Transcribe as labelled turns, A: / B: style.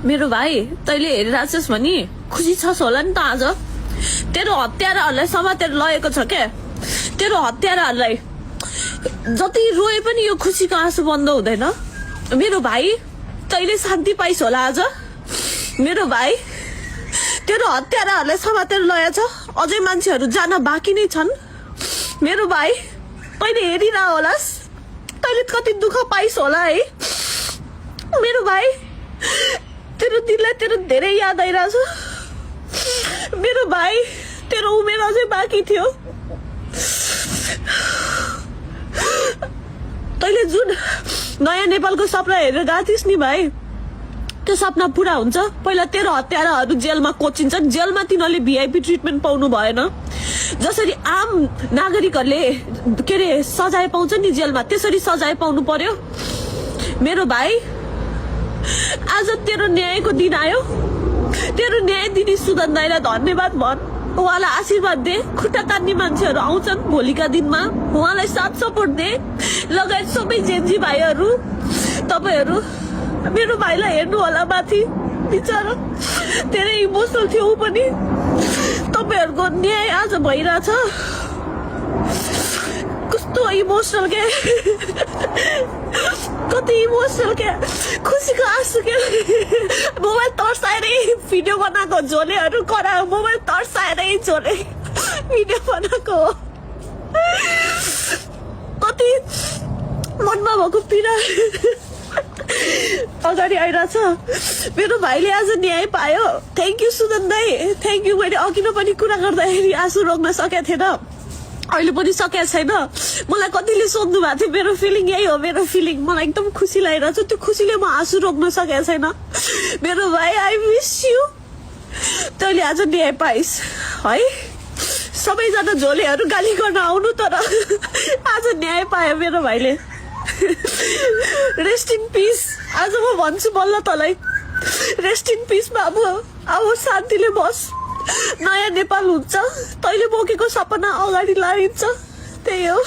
A: मेरो भाइ तैँले हेरिरहेछस् भने खुसी छस् होला नि त आज। तेरो हत्याराहरूलाई समातेर लगेको छ क्या। तेरो हत्याराहरूलाई जति रोए पनि यो खुसीको आँसु बन्द हुँदैन। मेरो भाइ तैँले शान्ति पाइस् होला आज। मेरो भाइ तेरो हत्याराहरूलाई समातेर लगेछ। अझै मान्छेहरू जान बाँकी नै छन्। मेरो भाइ तैँले हेरिरह होलास्। तैँले कति दुःख पाइस् होला है। मेरो भाइ तेरो दिललाई तेरो धेरै याद आइरहेछ। मेरो भाइ तेरो उमेर अझै बाँकी थियो। तैँले जुन नयाँ नेपालको सपना हेरेर गएको थिइस् नि भाइ, त्यो सपना पुरा हुन्छ। पहिला तेरो हत्याराहरू जेलमा कोचिन्छन्। जेलमा तिनीहरूले भिआइपी ट्रिटमेन्ट पाउनु भएन। जसरी आम नागरिकहरूले के अरे सजाय पाउँछ नि जेलमा, त्यसरी सजाय पाउनु पर्यो। मेरो भाइ आज तेरो न्यायको दिन आयो। तेरो न्याय दिने सुदन दाइलाई धन्यवाद भन। उहाँलाई आशीर्वाद दे। खुट्टा तान्ने मान्छेहरू आउँछन् भोलिका दिनमा, उहाँलाई साथ सपोर्ट दे। लगायत सबै जेन्जी भाइहरू, तपाईँहरू मेरो भाइलाई हेर्नु होला माथि। बिचरा धेरै इमोसनल थियो ऊ पनि। तपाईँहरूको न्याय आज भइरहेछ। कस्तो इमोसनल के, कति इमोसनल के, खुसीको आँसु के। मोबाइल तर्साएरै भिडियो बनाएको झोलेहरू करा। मोबाइल तर्साएरै झोले भिडियो बनाएको। कति मनमा भएको पीडा अगाडि आइरहेछ। मेरो भाइले आज न्याय पायो। थ्याङ्क यू सुदन दाई, थ्याङ्क यू। मैले अघि नै पनि कुरा गर्दाखेरि आँसु रोक्न सकेको थिएन, अहिले पनि सकेको छैन। मलाई कतिले सोध्नु भएको थियो, मेरो फिलिङ यही हो। मेरो फिलिङ मलाई एकदम खुसी लागिरहेछ। त्यो खुसीले म आँसु रोक्न सकेको छैन। मेरो भाइ आई मिस यू। तैँले आज न्याय पाइस् है। सबैजना झोलेहरू गाली गर्न आउनु, तर आज न्याय पायो मेरो भाइले। Rest in peace. आज म भन्छु बल्ल तँलाई, रेस्ट इन पिस बाबु। अब शान्तिले बस। नयाँ नेपाल हुन्छ। तैँले बोकेको सपना अगाडि लागिन्छ। त्यही हो।